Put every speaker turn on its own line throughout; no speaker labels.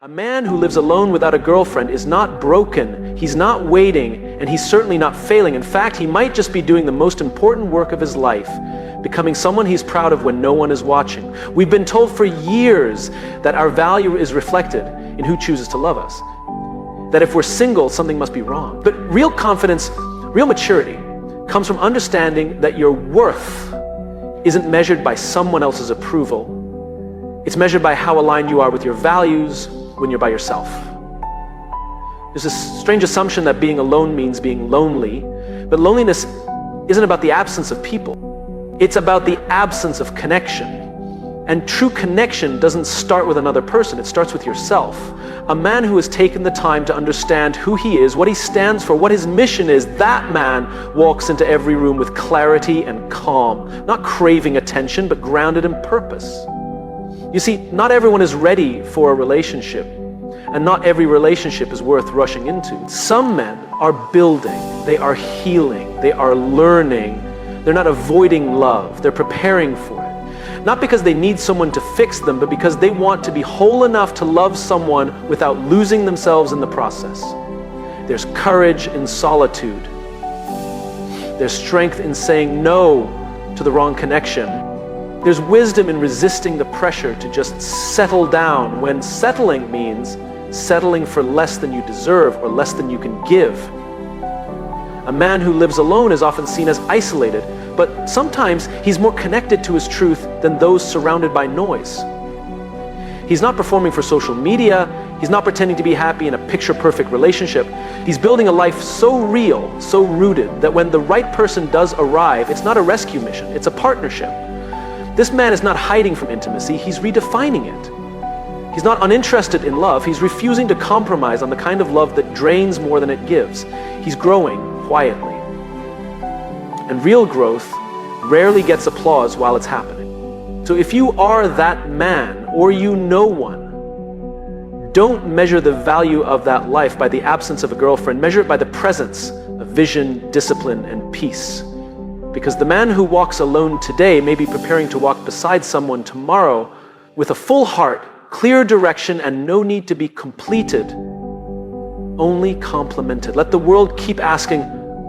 A man who lives alone without a girlfriend is not broken, he's not waiting, and he's certainly not failing. In fact, he might just be doing the most important work of his life, becoming someone he's proud of when no one is watching. We've been told for years that our value is reflected in who chooses to love us. That if we're single, something must be wrong. But real confidence, real maturity, comes from understanding that your worth isn't measured by someone else's approval. It's measured by how aligned you are with your values when you're by yourself. There's this strange assumption that being alone means being lonely, but loneliness isn't about the absence of people. It's about the absence of connection. And true connection doesn't start with another person, it starts with yourself. A man who has taken the time to understand who he is, what he stands for, what his mission is, that man walks into every room with clarity and calm, not craving attention, but grounded in purpose. You see, not everyone is ready for a relationship, and not every relationship is worth rushing into. Some men are building, they are healing, they are learning. They're not avoiding love, they're preparing for it. Not because they need someone to fix them, but because they want to be whole enough to love someone without losing themselves in the process. There's courage in solitude. There's strength in saying no to the wrong connection. There's wisdom in resisting the pressure to just settle down when settling means settling for less than you deserve or less than you can give. A man who lives alone is often seen as isolated, but sometimes he's more connected to his truth than those surrounded by noise. He's not performing for social media, he's not pretending to be happy in a picture-perfect relationship. He's building a life so real, so rooted, that when the right person does arrive, it's not a rescue mission, it's a partnership. This man is not hiding from intimacy, he's redefining it. He's not uninterested in love, he's refusing to compromise on the kind of love that drains more than it gives. He's growing quietly. And real growth rarely gets applause while it's happening. So if you are that man, or you know one, don't measure the value of that life by the absence of a girlfriend, measure it by the presence of vision, discipline, and peace. Because the man who walks alone today may be preparing to walk beside someone tomorrow with a full heart, clear direction, and no need to be completed, only complemented. Let the world keep asking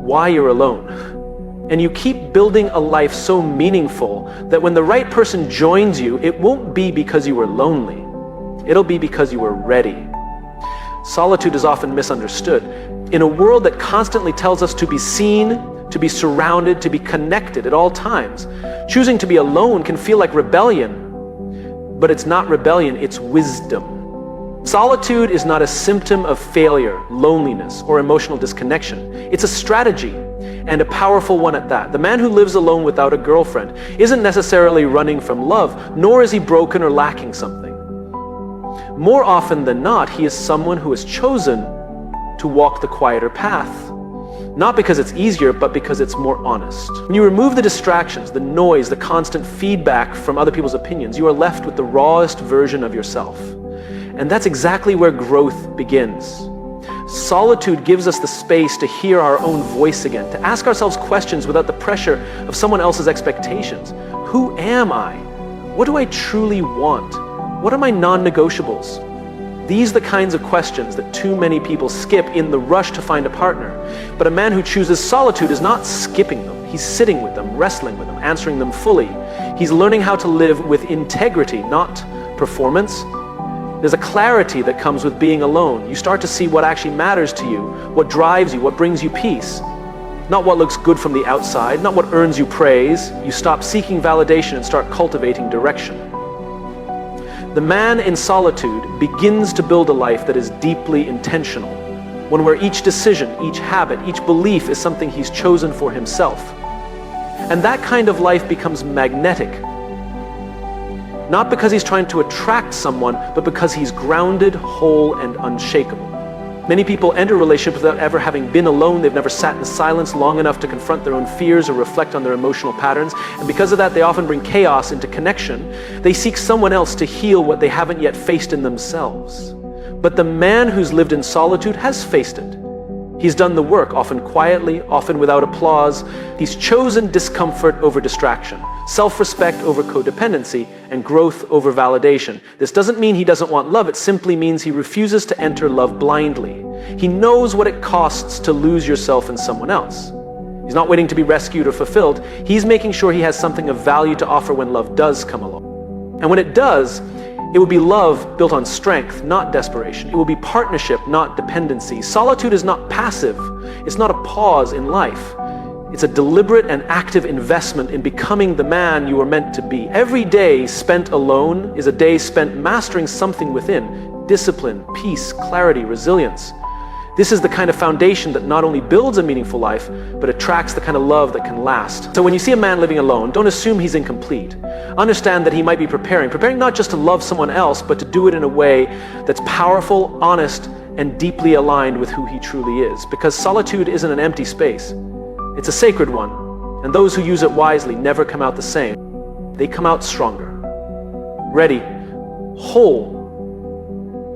why you're alone. And you keep building a life so meaningful that when the right person joins you, it won't be because you were lonely. It'll be because you were ready. Solitude is often misunderstood. In a world that constantly tells us to be seen, to be surrounded, to be connected at all times, choosing to be alone can feel like rebellion, but it's not rebellion, it's wisdom. Solitude is not a symptom of failure, loneliness, or emotional disconnection. It's a strategy, and a powerful one at that. The man who lives alone without a girlfriend isn't necessarily running from love, nor is he broken or lacking something. More often than not, he is someone who has chosen to walk the quieter path. Not because it's easier, but because it's more honest. When you remove the distractions, the noise, the constant feedback from other people's opinions, you are left with the rawest version of yourself. And that's exactly where growth begins. Solitude gives us the space to hear our own voice again, to ask ourselves questions without the pressure of someone else's expectations. Who am I? What do I truly want? What are my non-negotiables? These are the kinds of questions that too many people skip in the rush to find a partner. But a man who chooses solitude is not skipping them. He's sitting with them, wrestling with them, answering them fully. He's learning how to live with integrity, not performance. There's a clarity that comes with being alone. You start to see what actually matters to you, what drives you, what brings you peace. Not what looks good from the outside, not what earns you praise. You stop seeking validation and start cultivating direction. The man in solitude begins to build a life that is deeply intentional, one where each decision, each habit, each belief is something he's chosen for himself. And that kind of life becomes magnetic, not because he's trying to attract someone, but because he's grounded, whole, and unshakable. Many people enter relationships without ever having been alone. They've never sat in silence long enough to confront their own fears or reflect on their emotional patterns. And because of that, they often bring chaos into connection. They seek someone else to heal what they haven't yet faced in themselves. But the man who's lived in solitude has faced it. He's done the work, often quietly, often without applause. He's chosen discomfort over distraction, self-respect over codependency, and growth over validation. This doesn't mean he doesn't want love, it simply means he refuses to enter love blindly. He knows what it costs to lose yourself in someone else. He's not waiting to be rescued or fulfilled. He's making sure he has something of value to offer when love does come along. And when it does, it will be love built on strength, not desperation. It will be partnership, not dependency. Solitude is not passive. It's not a pause in life. It's a deliberate and active investment in becoming the man you are meant to be. Every day spent alone is a day spent mastering something within: discipline, peace, clarity, resilience. This is the kind of foundation that not only builds a meaningful life, but attracts the kind of love that can last. So when you see a man living alone, don't assume he's incomplete. Understand that he might be preparing not just to love someone else, but to do it in a way that's powerful, honest, and deeply aligned with who he truly is. Because solitude isn't an empty space. It's a sacred one. And those who use it wisely never come out the same. They come out stronger, ready, whole.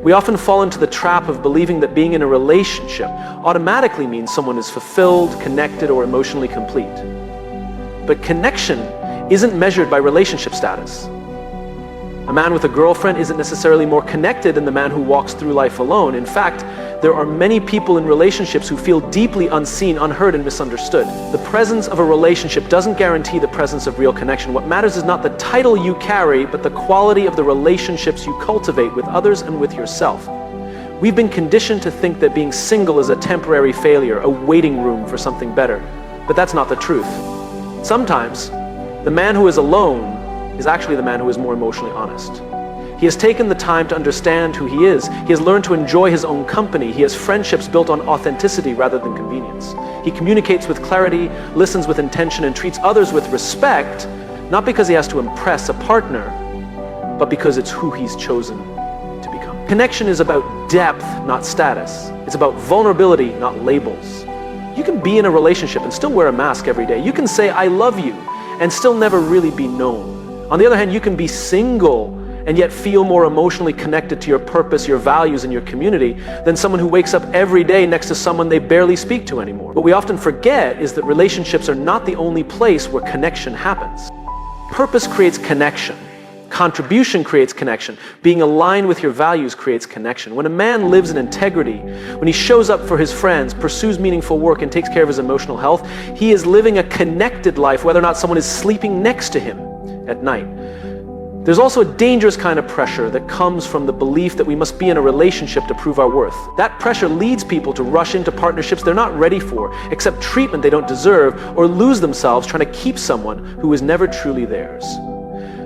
We often fall into the trap of believing that being in a relationship automatically means someone is fulfilled, connected, or emotionally complete. But connection isn't measured by relationship status. A man with a girlfriend isn't necessarily more connected than the man who walks through life alone. In fact, there are many people in relationships who feel deeply unseen, unheard, and misunderstood. The presence of a relationship doesn't guarantee the presence of real connection. What matters is not the title you carry, but the quality of the relationships you cultivate with others and with yourself. We've been conditioned to think that being single is a temporary failure, a waiting room for something better. But that's not the truth. Sometimes, the man who is alone is actually the man who is more emotionally honest. He has taken the time to understand who he is. He has learned to enjoy his own company. He has friendships built on authenticity rather than convenience. He communicates with clarity, listens with intention, and treats others with respect, not because he has to impress a partner, but because it's who he's chosen to become. Connection is about depth, not status. It's about vulnerability, not labels. You can be in a relationship and still wear a mask every day. You can say, "I love you," and still never really be known. On the other hand, you can be single and yet feel more emotionally connected to your purpose, your values, and your community than someone who wakes up every day next to someone they barely speak to anymore. What we often forget is that relationships are not the only place where connection happens. Purpose creates connection. Contribution creates connection. Being aligned with your values creates connection. When a man lives in integrity, when he shows up for his friends, pursues meaningful work, and takes care of his emotional health, he is living a connected life, whether or not someone is sleeping next to him at night. There's also a dangerous kind of pressure that comes from the belief that we must be in a relationship to prove our worth. That pressure leads people to rush into partnerships they're not ready for, accept treatment they don't deserve, or lose themselves trying to keep someone who is never truly theirs.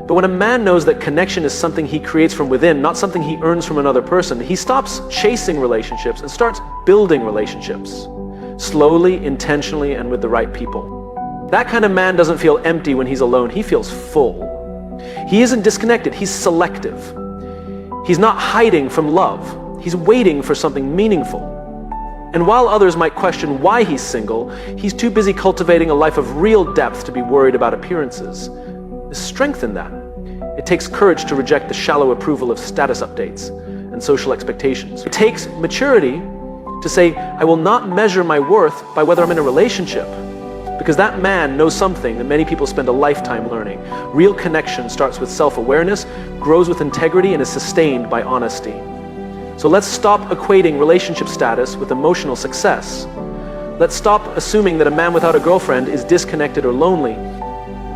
But when a man knows that connection is something he creates from within, not something he earns from another person, he stops chasing relationships and starts building relationships. Slowly, intentionally, and with the right people. That kind of man doesn't feel empty when he's alone, he feels full. He isn't disconnected, he's selective. He's not hiding from love, he's waiting for something meaningful. And while others might question why he's single, he's too busy cultivating a life of real depth to be worried about appearances. There's strength in that. It takes courage to reject the shallow approval of status updates and social expectations. It takes maturity to say, I will not measure my worth by whether I'm in a relationship. Because that man knows something that many people spend a lifetime learning. Real connection starts with self-awareness, grows with integrity, and is sustained by honesty. So let's stop equating relationship status with emotional success. Let's stop assuming that a man without a girlfriend is disconnected or lonely.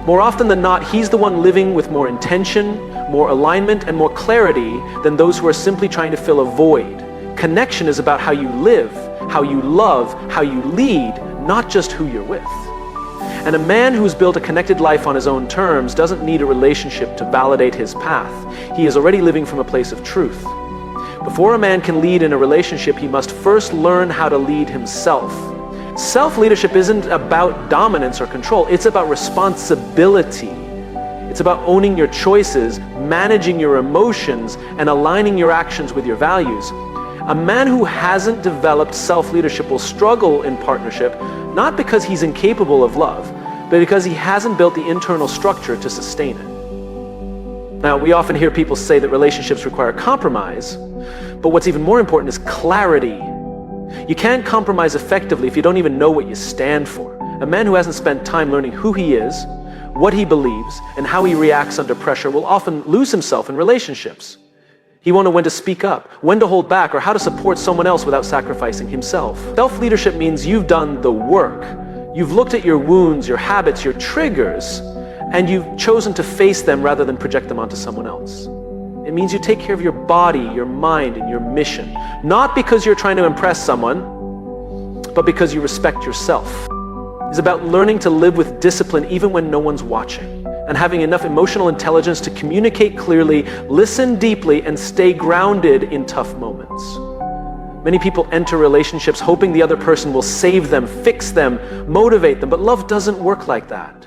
More often than not, he's the one living with more intention, more alignment, and more clarity than those who are simply trying to fill a void. Connection is about how you live, how you love, how you lead, not just who you're with. And a man who's built a connected life on his own terms doesn't need a relationship to validate his path. He is already living from a place of truth. Before a man can lead in a relationship, he must first learn how to lead himself. Self-leadership isn't about dominance or control, it's about responsibility. It's about owning your choices, managing your emotions, and aligning your actions with your values. A man who hasn't developed self-leadership will struggle in partnership, not because he's incapable of love, but because he hasn't built the internal structure to sustain it. Now, we often hear people say that relationships require compromise, but what's even more important is clarity. You can't compromise effectively if you don't even know what you stand for. A man who hasn't spent time learning who he is, what he believes, and how he reacts under pressure will often lose himself in relationships. He won't know when to speak up, when to hold back, or how to support someone else without sacrificing himself. Self-leadership means you've done the work. You've looked at your wounds, your habits, your triggers, and you've chosen to face them rather than project them onto someone else. It means you take care of your body, your mind, and your mission. Not because you're trying to impress someone, but because you respect yourself. It's about learning to live with discipline even when no one's watching, and having enough emotional intelligence to communicate clearly, listen deeply, and stay grounded in tough moments. Many people enter relationships hoping the other person will save them, fix them, motivate them, but love doesn't work like that.